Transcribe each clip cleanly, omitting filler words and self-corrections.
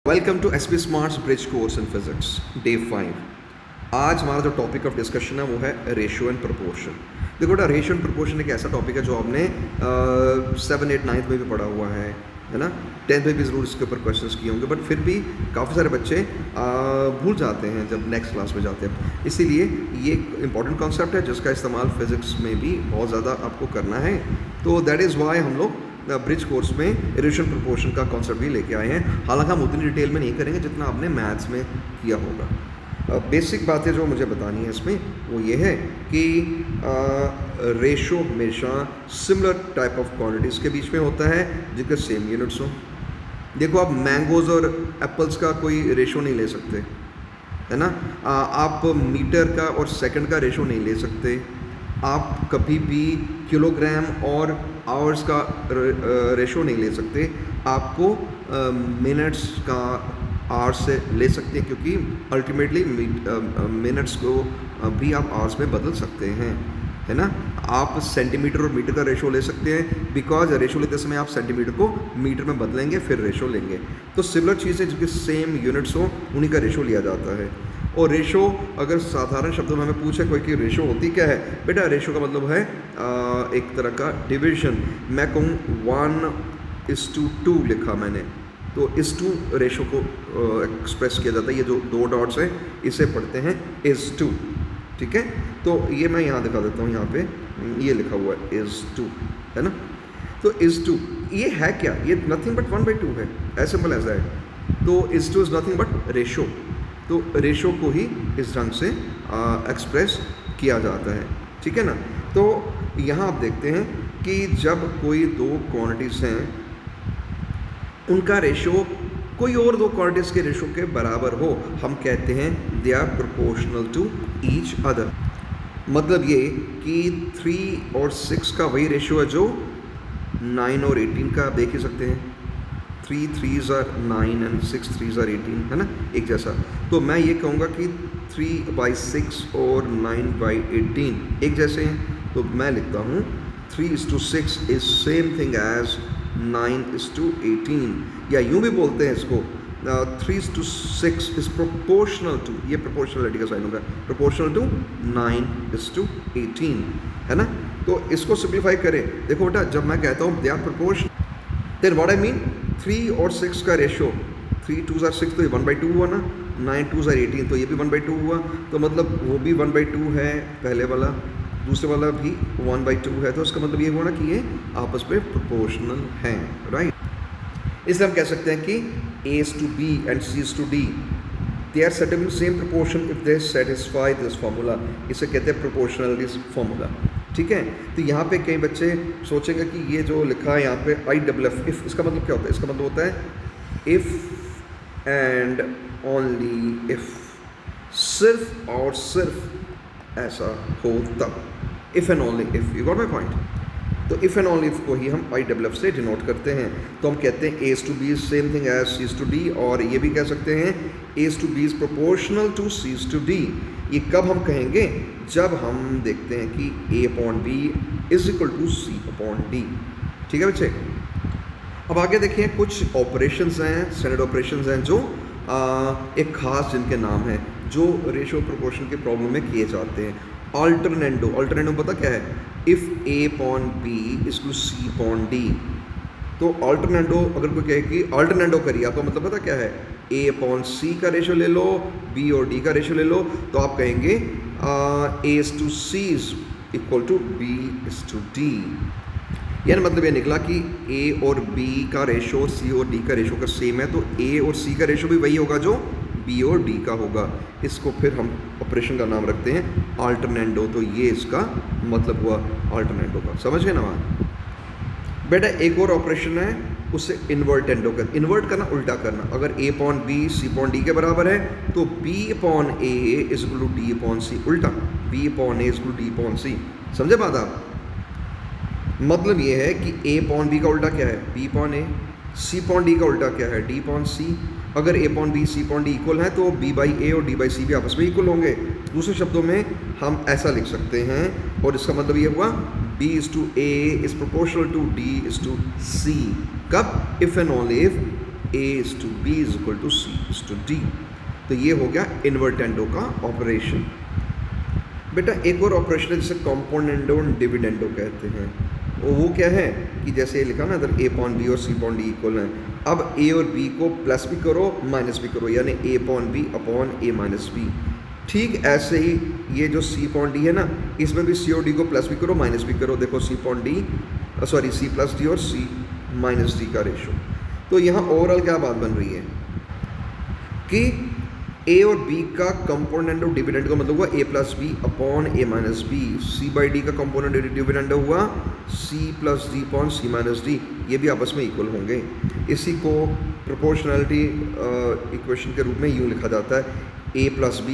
Welcome to S P Smarts bridge course in physics day 5। आज हमारा जो topic of discussion है वो है रेशियो एंड प्रोपोर्शन। देखो बेटा, रेशियो एंड प्रोपोर्शन एक ऐसा टॉपिक है जो आपने 7, 8, 9 में भी पढ़ा हुआ है ना। 10th में भी ज़रूर इसके ऊपर क्वेश्चंस किए होंगे, बट फिर भी काफ़ी सारे बच्चे भूल जाते हैं जब नेक्स्ट क्लास में जाते हैं। इसीलिए ये एक इंपॉर्टेंट कॉन्सेप्ट है जिसका इस्तेमाल फिज़िक्स में भी बहुत ज़्यादा आपको करना है। तो दैट इज़ वाई हम लोग ब्रिज कोर्स में रेशियो एंड प्रोपोर्शन का कॉन्सेप्ट भी लेके आए हैं। हालांकि हम उतनी डिटेल में नहीं करेंगे जितना आपने मैथ्स में किया होगा। बेसिक बातें जो मुझे बतानी है इसमें वो ये है कि रेशो हमेशा सिमिलर टाइप ऑफ क्वांटिटीज़ के बीच में होता है जिनके सेम यूनिट्स हो। देखो, आप मैंगोज़ और एप्पल्स का कोई रेशो नहीं ले सकते, है ना। आप मीटर का और सेकंड का रेशो नहीं ले सकते। आप कभी भी किलोग्राम और आवर्स का रेशो नहीं ले सकते। आपको मिनट्स का आवर्स से ले सकते हैं, क्योंकि अल्टीमेटली मिनट्स को भी आप आवर्स में बदल सकते हैं, है ना। आप सेंटीमीटर और मीटर का रेशो ले सकते हैं, बिकॉज रेशो लेते समय आप सेंटीमीटर को मीटर में बदलेंगे फिर रेशो लेंगे। तो सिमिलर चीज़ें जिनके सेम यूनिट्स हो उन्हीं का रेशो लिया जाता है। और रेशो अगर साधारण शब्दों में हमें पूछे कोई कि रेशो होती क्या है, बेटा रेशो का मतलब है एक तरह का डिवीजन। मैं कहूँ 1:2 लिखा मैंने, तो 1:2 रेशो को एक्सप्रेस किया जाता है। ये जो 2 डॉट्स हैं इसे पढ़ते हैं 1:2, ठीक है। तो ये मैं यहाँ दिखा देता हूँ, यहाँ पे ये लिखा हुआ है 1:2, है ना। तो 1:2 ये है क्या, ये नथिंग बट 1/2 है, एज सिंपल एज दैट। तो 1:2 इज़ नथिंग बट रेशो। तो रेशो को ही इस ढंग से एक्सप्रेस किया जाता है, ठीक है ना। तो यहाँ आप देखते हैं कि जब कोई 2 क्वांटिटीज़ हैं उनका रेशो कोई और 2 क्वांटिटीज़ के रेशो के बराबर हो, हम कहते हैं they are proportional to each other. मतलब ये कि 3 और 6 का वही रेशो है जो 9 और 18 का, आप देख ही सकते हैं। 3 3s are 9 and 6 3s are 18, है ना, एक जैसा। तो मैं ये कहूँगा कि 3/6 और 9/18 एक जैसे हैं। तो मैं लिखता हूँ 3:6 इज सेम थिंग एज 9:18, या यूँ भी बोलते हैं इसको 3:6 इज प्रोपोर्शनल टू, ये प्रोपोर्शनलिटी का साइन होगा, प्रोपोर्शनल टू 9:18, है ना। तो इसको सिंप्लीफाई करें। देखो बेटा, जब मैं कहता हूँ they are proportional, then what I mean 3 और 6 का रेशो, 3 2s are 6 तो ये 1/2 हुआ ना, 9 2s are 18 तो ये भी 1/2 हुआ। तो मतलब वो भी 1/2 है पहले वाला, दूसरे वाला भी 1/2 है। तो इसका मतलब ये हुआ ना कि ये आपस में प्रोपोर्शनल हैं, राइट। इसलिए हम कह सकते हैं कि A:B and C:D they are set in same proportion if they satisfy this formula। इसे कहते हैं प्रोपोर्शनलिटी फार्मूला, ठीक है। तो यहाँ पे कई बच्चे सोचेंगे कि ये जो लिखा है यहाँ पे IFF, इफ, इसका मतलब क्या होता है। इसका मतलब होता है इफ़ एंड ओनली इफ़, सिर्फ और सिर्फ ऐसा हो तब, if and only if. You got my point. तो इफ़ एंड ओनली इफ़ को ही हम IFF से डिनोट करते हैं। तो हम कहते हैं A:B same thing as C:D, और ये भी कह सकते हैं A:B is proportional to C:D। ये कब हम कहेंगे, जब हम देखते हैं कि A/B is equal to C/D, ठीक है बच्चे। अब आगे देखिए, कुछ ऑपरेशंस हैं, स्टैंडर्ड ऑपरेशंस हैं जो एक खास जिनके नाम हैं, जो रेशो प्रोपोर्शन के प्रॉब्लम में किए जाते हैं। अल्टरनेंडो, अल्टरनेंडो पता क्या है, if A/B is to C/D। तो अल्टरनेंडो अगर कोई कहे कि अल्टरनेंडो करिए, आपका मतलब पता क्या है, A/C का रेशो ले लो, B और D का रेशो ले लो, तो आप कहेंगे A:C is equal to B:D। यानी मतलब ये निकला कि A और B का रेशो C और D का रेशो का सेम है, तो A और C का रेशो भी वही होगा जो B और D का होगा। इसको फिर हम ऑपरेशन का नाम रखते हैं अल्टरनेंडो। तो ये इसका मतलब हुआ अल्टरनेंडो का, समझ गए ना बात। बेटा एक और ऑपरेशन है, उससे इन्वर्टेंडो कर, इन्वर्ट करना, उल्टा करना। अगर A/B C/D के बराबर है तो B/A is equal to D/C, उल्टा B/A is equal to D/C। समझे बात आप। मतलब ये है कि A/B का उल्टा क्या है, B/A, C/D का उल्टा क्या है, D/C। अगर A/B C/D इक्वल है तो B/A और D/C भी आपस में इक्वल होंगे। दूसरे शब्दों में हम ऐसा लिख सकते हैं, और इसका मतलब ये हुआ B:A is proportional to D:C। कब, if and only if A/B=C/D। तो ये हो गया इन्वर्टेंडो का ऑपरेशन। बेटा एक और ऑपरेशन है जिसे कॉम्पोनेंडो डिविडेंडो कहते हैं। वो क्या है कि जैसे लिखा ना इधर A/B और C/D इक्वल है। अब A और B को प्लस भी करो माइनस भी करो, यानी A/B/A-B। ठीक ऐसे ही ये जो C/D है ना, इसमें भी C और D को प्लस भी करो माइनस भी करो। देखो C/D और C-D का रेशो। तो यहाँ ओवरऑल क्या बात बन रही है कि A और B का कंपोनेंट ऑफ डिविडेंड का मतलब हुआ A+B/A-B। C/D का कंपोनेंट डिविडेंड हुआ C+D/C-D। ये भी आपस में इक्वल होंगे। इसी को प्रोपोर्शनैलिटी इक्वेशन के रूप में यूँ लिखा जाता है A+B/A-B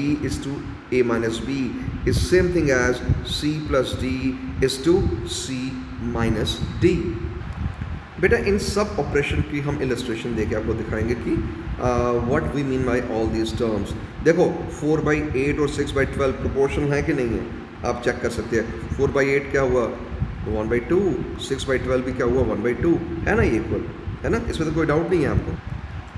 is same thing as C+D/C-D। बेटा इन सब ऑपरेशन की हम इलस्ट्रेशन देके आपको दिखाएंगे कि what we mean by all these terms. देखो 4/8 और 6/12 प्रोपोर्शनल है कि नहीं है, आप चेक कर सकते हैं। 4/8 क्या हुआ 1/2, 6/12 भी क्या हुआ 1/2, है ना, ये इक्वल है ना, इसमें तो कोई डाउट नहीं है आपको।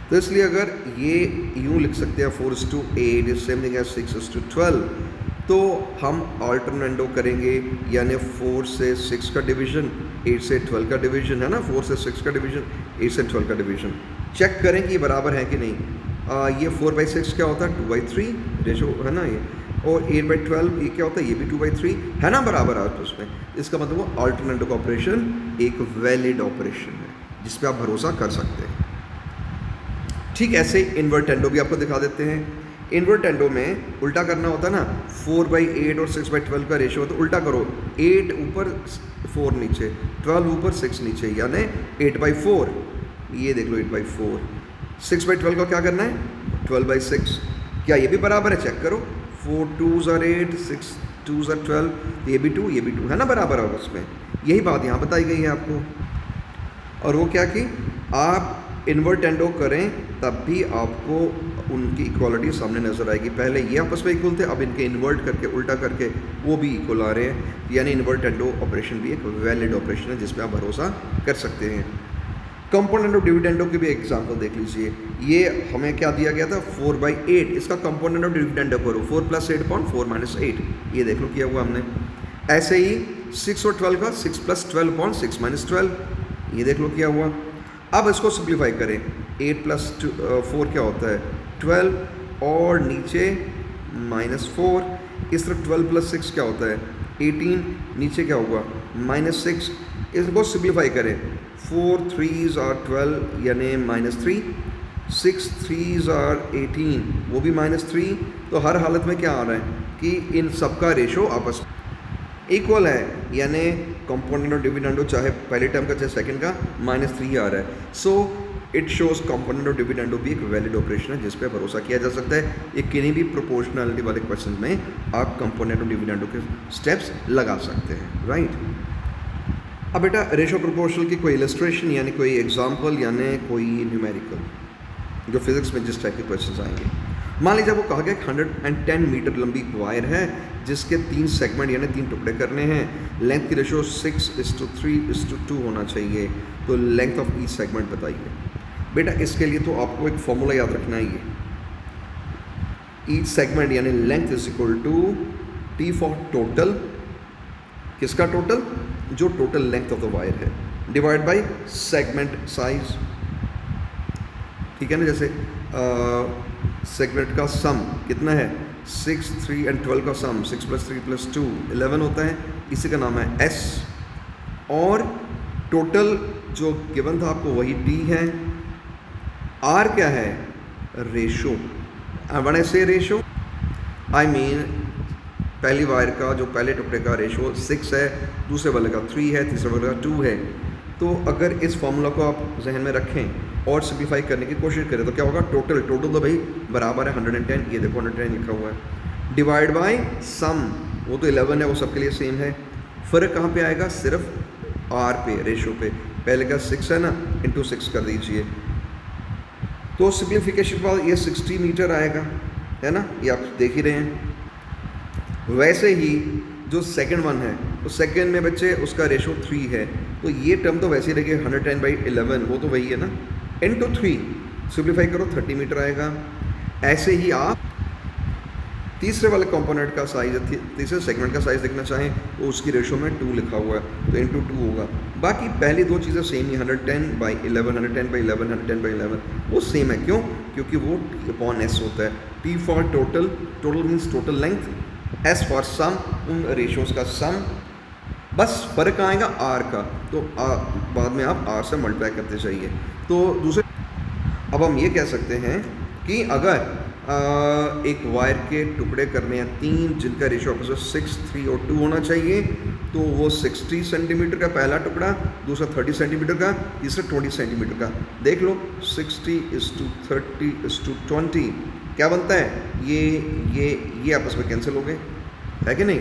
तो इसलिए अगर ये यूँ लिख सकते हैं 4:8 इज सेम थिंग एज 6:12, तो हम अल्टरनेंडो करेंगे, यानी 4 से 6 का डिवीजन, 8 से 12 का डिवीजन, है ना, 4 से 6 का डिवीजन, 8 से 12 का डिवीजन। चेक करें कि ये बराबर है कि नहीं। ये 4/6 क्या होता है 2/3 रेशो, है ना ये, और 8/12 ये क्या होता है, ये भी 2/3 है ना, बराबर है उसमें। इसका मतलब वो अल्टरनेंडो का ऑपरेशन एक वैलिड ऑपरेशन है जिस पर आप भरोसा कर सकते हैं। ठीक ऐसे इन्वर्टेंडो भी आपको दिखा देते हैं। इन्वर्टेंडो में उल्टा करना होता है ना, 4/8 और 6/12 का रेशो, तो उल्टा करो, 8 ऊपर 4 नीचे, 12 ऊपर 6 नीचे, यानी 8/4। ये देख लो 8/4। 6/12 का क्या करना है 12/6। क्या ये भी बराबर है, चेक करो, 4 2s are 8, 6 2s are 12, ये भी 2 है ना, बराबर है उसमें। यही बात यहाँ बताई गई है आपको। और वो क्या कि आप इन्वर्टेंडो करें तब भी आपको उनकी इक्वालिटी सामने नज़र आएगी। पहले ये आपस में इक्वल थे, अब इनके इन्वर्ट करके उल्टा करके वो भी इक्वल आ रहे हैं, यानी इन्वर्टेंडो ऑपरेशन भी एक वैलिड ऑपरेशन है जिस पे आप भरोसा कर सकते हैं। कंपोनेंट ऑफ डिविडेंडो की भी एग्जांपल देख लीजिए। ये हमें क्या दिया गया था 4/8, इसका कंपोनेंट ऑफ डिविडेंडो करो 4 + 8 / 4 - 8, ये देख लो किया हुआ हमने। ऐसे ही 6 और 12 का 6 + 12 / 6 - 12, ये देख लो किया हुआ। अब इसको सिंप्लीफाई करें, 8 + 4 क्या होता है 12, और नीचे -4, इस तरफ 12 + 6 क्या होता है 18, नीचे क्या होगा -6। इसको सिंप्लीफाई करें, 4 3s are 12 यानी -3, 6 3s are 18 वो भी -3। तो हर हालत में क्या आ रहा है कि इन सब का रेशो आपस में इक्वल है, यानी कंपोनेंट ऑफ डिविडेंडो चाहे पहले टर्म का चाहे सेकंड का -3 आ रहा है। So it shows component of dividendo भी एक वैलिड ऑपरेशन है जिस पे भरोसा किया जा सकता है। ये किन्हीं भी प्रोपोर्शनलिटी वाले क्वेश्चन में आप कंपोनेंट ऑफ डिविडेंडो के स्टेप्स लगा सकते हैं, राइट। अब बेटा रेशो प्रोपोर्शनल की कोई इलस्ट्रेशन यानी कोई एग्जाम्पल यानी कोई न्यूमेरिकल जो फिजिक्स में जिस टाइप के क्वेश्चन आएंगे। मान लीजिए आपको कहा गया 110 मीटर लंबी वायर है जिसके 3 सेगमेंट यानी 3 टुकड़े करने हैं। लेंथ की रेशो 6:3:2 होना चाहिए। तो लेंथ ऑफ ईच सेगमेंट बताइए। बेटा इसके लिए तो आपको एक फॉर्मूला याद रखना है, ये ईच सेगमेंट यानी length is equal to T for total, किसका टोटल, जो total length of the wire है, डिवाइड बाय सेगमेंट साइज। ठीक है ना, जैसे सेगमेंट का सम कितना है 6, 3 और 12 का सम 6 + 3 + 2 11 होता है, इसी का नाम है S। और टोटल जो गिवन था आपको वही T है। R क्या है रेशो। व्हेन आई से रेशो आई मीन पहली वायर का जो पहले टुकड़े का रेशो 6 है, दूसरे वाले का 3 है, तीसरे वाले का 2 है। तो अगर इस फार्मूला को आप जहन में रखें और सिंप्लीफाई करने की कोशिश करें तो क्या होगा, टोटल तो भाई बराबर है 110, ये देखो 110 लिखा हुआ है, डिवाइड बाय सम, वो तो 11 है, वो सबके लिए सेम है। फ़र्क कहाँ पे आएगा, सिर्फ R पे, रेशो पे। पहले का 6 है ना, इंटू 6 कर दीजिए, तो सिंप्लीफिकेशन के बाद ये 60 मीटर आएगा, है ना, ये आप देख ही रहे हैं। वैसे ही जो सेकंड वन है, तो सेकंड में बच्चे उसका रेशो 3 है, तो ये टर्म तो वैसे ही रहेगी 110/11, वो तो वही है ना, इंटू 3, सिंप्लीफाई करो 30 मीटर आएगा। ऐसे ही आप तीसरे वाले कंपोनेंट का साइज, तीसरे सेगमेंट का साइज देखना चाहें तो उसकी रेशो में 2 लिखा हुआ है तो इंटू 2 होगा। बाकी पहली दो चीज़ें सेम ही, 110/11, 110/11, 110/11 वो सेम है। क्यों? क्योंकि वो T/S होता है। T for total, total means total length, S for sum, उन रेशोज़ का सम। बस फ़र्क आएगा R का, तो बाद में आप R से मल्टीप्लाई करते जाइए। तो दूसरे अब हम ये कह सकते हैं कि अगर एक वायर के टुकड़े करने हैं 3 जिनका रेशियो आपस में 6, 3 और 2 होना चाहिए, तो वो 60 सेंटीमीटर का पहला टुकड़ा, दूसरा 30 सेंटीमीटर का, तीसरा 20 सेंटीमीटर का। देख लो 60:30:20 क्या बनता है? ये आपस में कैंसिल हो गए, है कि नहीं?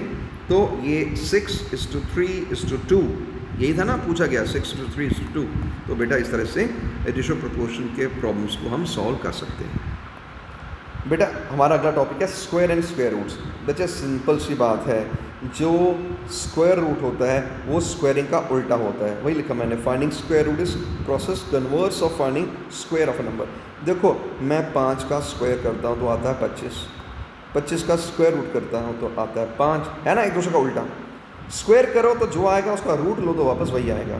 तो ये 6:3:2 यही था ना पूछा गया, 6:3:2। तो बेटा इस तरह से रेशियो प्रोपोर्शन के प्रॉब्लम्स को हम सॉल्व कर सकते हैं। बेटा हमारा अगला टॉपिक है स्क्वायर एंड स्क्वायर रूट्स। बच्चे सिंपल सी बात है, जो स्क्वायर रूट होता है वो स्क्वायरिंग का उल्टा होता है। वही लिखा मैंने, finding square root is process converse of finding square of a number. देखो मैं 5 का स्क्वायर करता हूँ तो आता है 25, 25 का स्क्वायर रूट करता हूँ तो आता है 5, है ना, एक दूसरे का उल्टा। स्क्वायर करो तो जो आएगा उसका रूट लो तो वापस वही आएगा।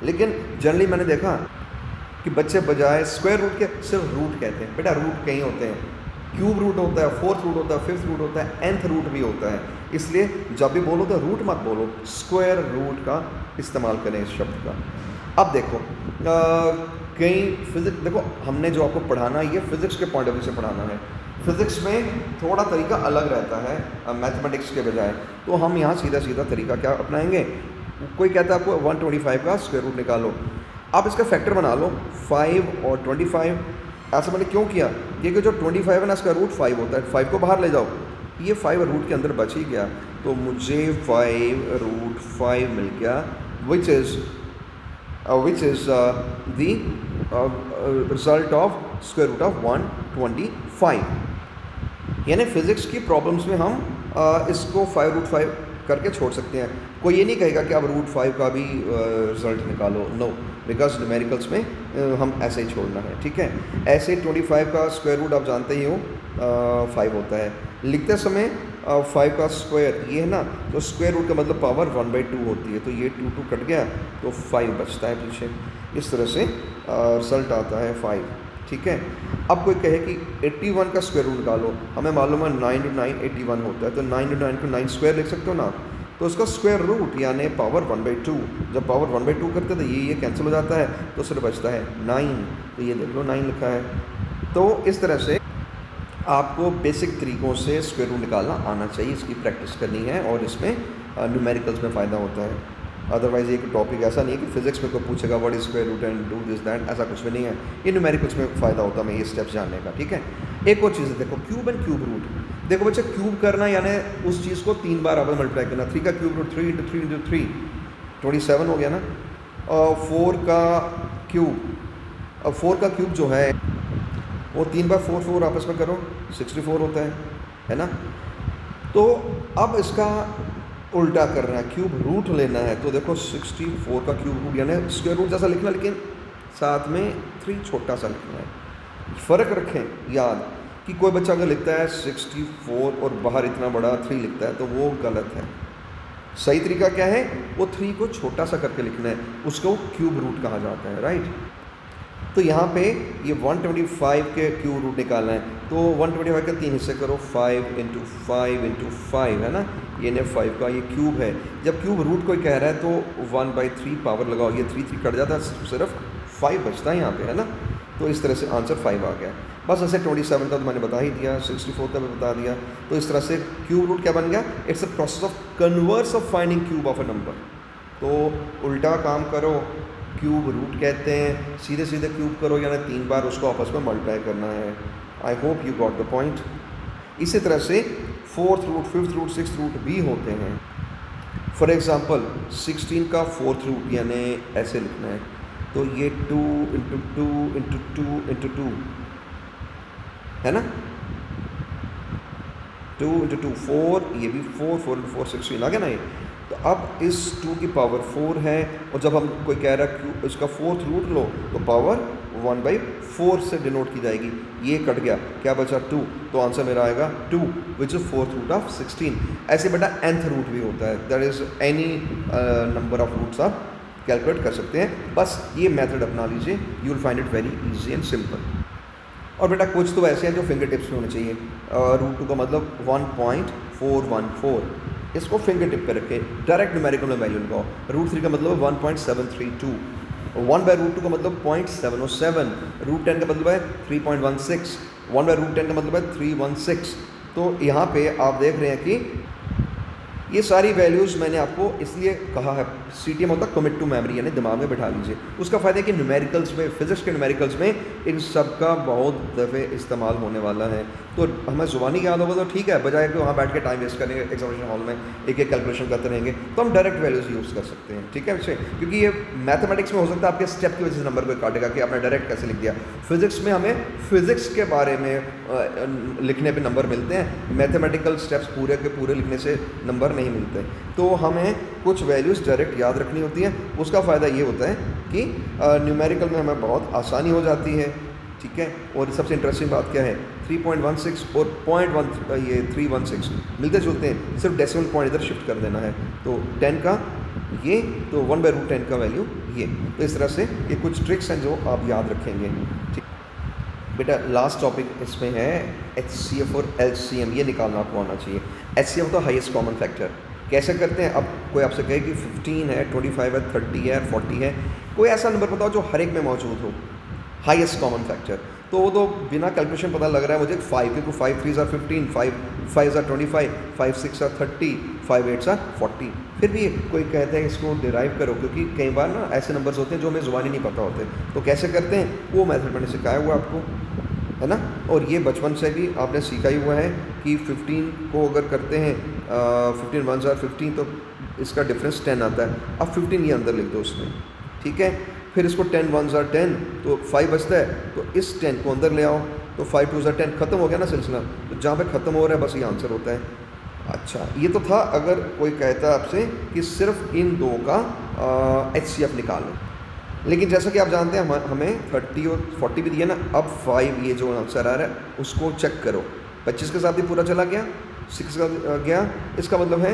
लेकिन जनरली मैंने देखा कि बच्चे बजाय स्क्वायर रूट के सिर्फ रूट कहते हैं। बेटा रूट कहीं होते हैं, क्यूब रूट होता है, फोर्थ रूट होता है, फिफ्थ रूट होता है, nth रूट भी होता है। इसलिए जब भी बोलो तो रूट मत बोलो, स्क्वायर रूट का इस्तेमाल करें इस शब्द का। अब देखो कई फिजिक्स, देखो हमने जो आपको पढ़ाना है ये फिज़िक्स के पॉइंट ऑफ व्यू से पढ़ाना है। फिज़िक्स में थोड़ा तरीका अलग रहता है मैथमेटिक्स के बजाय, तो हम यहाँ सीधा सीधा तरीका क्या अपनाएंगे। कोई कहता है आपको 125 का स्क्वायर रूट निकालो, आप इसका फैक्टर बना लो 5 और 25। ऐसा मैंने क्यों किया? क्योंकि जो 25 है ना इसका रूट 5 होता है, 5 को बाहर ले जाओ, ये 5 रूट के अंदर बच ही गया, तो मुझे 5√5 मिल गया, which is the result of square root of 125। यानी फिज़िक्स की प्रॉब्लम्स में हम इसको 5√5 करके छोड़ सकते हैं। कोई ये नहीं कहेगा कि आप √5 का भी रिजल्ट निकालो, नो, बिकॉज न्यूमेरिकल्स में हम ऐसे ही छोड़ना है, ठीक है। ऐसे 25 का स्क्वायर रूट आप जानते ही हो 5 होता है। लिखते समय 5 का स्क्वायर ये है ना, तो स्क्वायर रूट का मतलब पावर 1/2 होती है, तो ये 2 कट गया तो 5 बचता है पीछे। इस तरह से रिजल्ट आता है 5, ठीक है। अब कोई कहे कि 81 का स्क्वायर रूट निकालो, हमें मालूम है 9 × 9 81 होता है, तो 9 × 9 को 9 स्क्वायर लिख सकते हो ना, तो उसका स्क्वायर रूट यानी पावर 1/2, जब पावर 1/2 करते तो ये कैंसिल हो जाता है, तो सिर्फ बचता है 9, तो ये देख लो 9 लिखा है। तो इस तरह से आपको बेसिक तरीक़ों से स्क्वायर रूट निकालना आना चाहिए, इसकी प्रैक्टिस करनी है और इसमें न्यूमेरिकल्स में फ़ायदा होता है। अदरवाइज़ एक टॉपिक ऐसा नहीं है कि फिज़िक्स में कोई पूछेगा what is square root and do this that, ऐसा कुछ भी नहीं है। ये न्यूमेरिकल्स में फ़ायदा होता है हमें ये स्टेप्स जानने का, ठीक है। एक और चीज़ है, देखो क्यूब एंड क्यूब रूट। देखो बच्चे क्यूब करना यानी उस चीज़ को 3 बार आपस मल्टीप्लाई करना। 3 का क्यूब रूट 3 × 3 × 3 27 हो गया ना। 4 का क्यूब, अब 4 का क्यूब जो है वो 3 बार 4 4 आपस में करो 64 होता है ना। तो अब इसका उल्टा करना है, क्यूब रूट लेना है, तो देखो 64 का क्यूब रूट यानी स्क्वायर रूट जैसा लिखना, लेकिन साथ में 3 छोटा सा लिखना है। फ़र्क रखें याद कि कोई बच्चा अगर लिखता है 64 और बाहर इतना बड़ा 3 लिखता है तो वो गलत है। सही तरीका क्या है, वो 3 को छोटा सा करके लिखना है, उसको क्यूब रूट कहा जाता है, राइट। तो यहाँ पे ये 125 के क्यूब रूट निकालना है, तो 125 के 3 हिस्से करो, 5 × 5 × 5 है ना, ये 5 का ये क्यूब है। जब क्यूब रूट कोई कह रहा है तो 1/3 पावर लगाओ, ये 3 कट जाता है, सिर्फ 5 बचता है यहाँ पे, है ना। तो इस तरह से आंसर 5 आ गया। बस ऐसे 27 का तो मैंने बता ही दिया, 64 का भी बता दिया। तो इस तरह से क्यूब रूट क्या बन गया, it's a process of converse of finding cube of a number. तो उल्टा काम करो, क्यूब रूट कहते हैं, सीधे सीधे क्यूब करो यानी 3 बार उसको आपस में मल्टीप्लाई करना है। I hope you got the point. इसी तरह से 4th root, 5th root, 6th root भी होते हैं। फॉर एग्ज़ाम्पल 16 का 4th रूट यानी ऐसे लिखना है, तो ये 2 × 2 × 2 × 2 है ना, 2 × 2 4, ये भी 4, 4 × 4 16 आ गया ना ये। तो अब इस 2 की पावर 4 है, और जब हम कोई कह रहा है क्यू इसका 4th रूट लो तो पावर 1/4 से डिनोट की जाएगी। ये कट गया, क्या बचा 2, तो आंसर मेरा आएगा 2 which is 4th root of 16। ऐसे बेटा nth रूट भी होता है, that is any number of roots आप कैलकुलेट कर सकते हैं। बस ये मेथड अपना लीजिए, you will find it very easy and simple. और बेटा कुछ तो ऐसे हैं जो फिंगर टिप्स में होने चाहिए। रूट 2 का मतलब 1.414, इसको फिंगर टिप पे रखें, डायरेक्ट न्यूमेरिकल में वैल्यू लगाओ। रूट 3 का मतलब 1.732, 1/√2 का मतलब 0.707, रूट 10 का मतलब है 3.16, 1/√10 का मतलब है 316। तो यहाँ पे आप देख रहे हैं कि ये सारी वैल्यूज़ मैंने आपको इसलिए कहा है, CTM होता है कमिट टू मेमोरी, यानी दिमाग में बैठा लीजिए। उसका फ़ायदा है कि न्यूमेरिकल्स में, फिजिक्स के न्यूमेरिकल्स में इन सब का बहुत दफ़े इस्तेमाल होने वाला है। तो हमें ज़ुबानी याद होगा तो ठीक है, बजाय कि वहाँ बैठ के टाइम वेस्ट करेंगे एग्जामिनेशन हॉल में एक एक कैलकुलेशन करते रहेंगे, तो हम डायरेक्ट वैल्यूज़ यूज़ कर सकते हैं। ठीक है बच्चे, क्योंकि ये मैथमेटिक्स में हो सकता है आपके स्टेप की वजह से नंबर को काटेगा कि आपने डायरेक्ट कैसे लिख दिया। फिजिक्स में हमें फिजिक्स के बारे में लिखने पर नंबर मिलते हैं, मैथमेटिकल स्टेप्स पूरे के पूरे लिखने से नंबर नहीं मिलते। तो हमें कुछ वैल्यूज़ डायरेक्ट याद रखनी होती हैं। उसका फ़ायदा ये होता है कि न्यूमेरिकल में हमें बहुत आसानी हो जाती है। ठीक है, और सबसे इंटरेस्टिंग बात क्या है, 3.16 और 316 मिलते जुलते हैं, सिर्फ डेसिमल पॉइंट इधर शिफ्ट कर देना है। तो 10 का ये, तो 1/√10 का वैल्यू ये। तो इस तरह से ये कुछ ट्रिक्स हैं जो आप याद रखेंगे। ठीक बेटा, लास्ट टॉपिक इसमें है HCF और LCM, ये निकालना आपको आना चाहिए। HCF तो हाईएस्ट कॉमन फैक्टर कैसे करते हैं। अब कोई आपसे कहे कि 15 है, 25 है, 30 है, 40 है, कोई ऐसा नंबर बताओ जो हर एक में मौजूद हो, हाईएस्ट कॉमन फैक्टर। तो वो तो बिना कैलकुलेशन पता लग रहा है मुझे 5, क्योंकि 5 3 are 15, 5 are 25, 5 6 are 30, 5 8 are 40। फिर भी कोई कहते हैं इसको डिराइव करो, क्योंकि कई बार ना ऐसे नंबर्स होते हैं जो हमें ज़ुबानी नहीं पता होते। तो कैसे करते हैं, वो मेथड मैंने सिखाया हुआ आपको, है ना। और ये बचपन से भी आपने सीखा ही हुआ है कि 15 को अगर करते हैं 15 1s are 15, तो इसका डिफरेंस 10 आता है। अब 15 ये अंदर लिख दो उसमें, ठीक है। फिर इसको 10 1s are 10, तो 5 बचता है, तो इस 10 को अंदर ले आओ, तो 5 2s are 10, ख़त्म हो गया ना सिलसिला। तो जहाँ पे ख़त्म हो रहा है बस ये आंसर होता है। अच्छा, ये तो था अगर कोई कहता है आपसे कि सिर्फ इन दो का HCF निकालो। लेकिन जैसा कि आप जानते हैं हमें 30 और 40 भी दिया ना। अब 5 ये जो आंसर आ रहा है उसको चेक करो, 25 के साथ भी पूरा चला गया, 6 के साथ गया, इसका मतलब है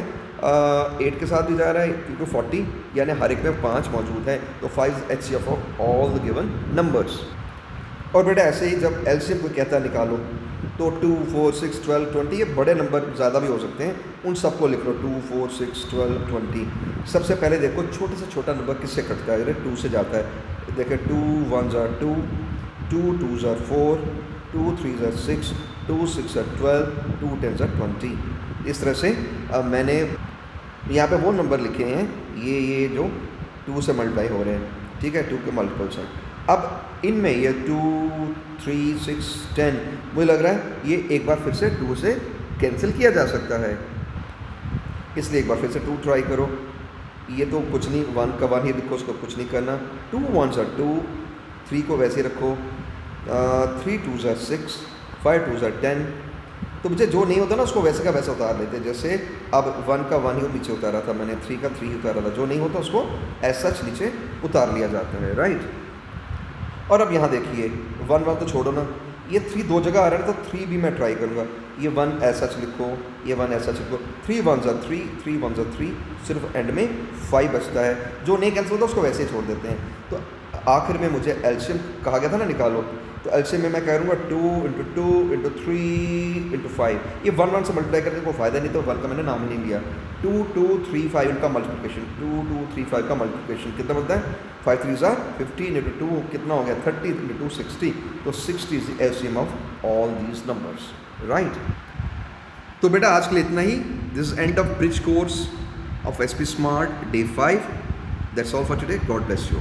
8 के साथ भी जा रहा है, क्योंकि 40 यानी हर एक में 5 मौजूद है। तो 5 HCF of all the given numbers. और बेटा ऐसे ही जब LCM कोई कहता है निकालो, तो 2 4 6 12 20, ये बड़े नंबर ज़्यादा भी हो सकते हैं, उन सबको लिख लो 2 4 6 12 20। सबसे पहले देखो छोटे से छोटा नंबर किससे कटता है, अरे 2 से जाता है। देखिए 2 1s are 2, 2 2s are 4, 2 3s are 6, 2 6 are 12, 2 10s are 20। इस तरह से मैंने यहाँ पे वो नंबर लिखे हैं, ये जो 2 से मल्टीप्लाई हो रहे हैं, ठीक है, 2 के मल्टीपल्स हैं। अब इनमें ये 2 3 6 10, मुझे लग रहा है ये एक बार फिर से 2 से कैंसिल किया जा सकता है, इसलिए एक बार फिर से 2 ट्राई करो। ये तो कुछ नहीं, 1 का 1 ही लिखो, उसको कुछ नहीं करना। 2 1s are 2, 3 को वैसे रखो, 3 2s are 6, 5 2s are 10। तो मुझे जो नहीं होता ना उसको वैसे का वैसा उतार लेते हैं। जैसे अब 1 का 1 ही नीचे उतारा था मैंने, 3 का 3 ही उतारा था, जो नहीं होता उसको ऐसा नीचे उतार लिया जाता है, राइट। और अब यहाँ देखिए 1 1 तो छोड़ो ना, ये 3 दो जगह आ रहा है, तो 3 भी मैं ट्राई करूँगा। ये 1 ऐसा लिखो, ये 1 ऐसा लिखो, 3 1s are 3, 3 1s are 3, सिर्फ एंड में 5 बचता है। जो नहीं कैंसिल होता उसको वैसे ही छोड़ देते हैं। तो आखिर में मुझे LCM कहा गया था ना निकालो, तो LCM में मैं करूँगा 2 × 2 × 3 × 5। ये 1 1 से मल्टीप्लाई करने को फ़ायदा नहीं, तो 1 का मैंने नाम ही नहीं लिया। 2 2 3 5 इनका मल्टीप्लिकेशन, 2 2 3 5 का मल्टीप्लिकेशन कितना बनता है, 5 3s are 15 × 2 कितना हो गया, 30 × 2 60। तो 60 is the LCM of all these numbers, right. तो बेटा आज के लिए इतना ही। This is end of bridge course of SP Smart Day 5। That's all for today. God bless you.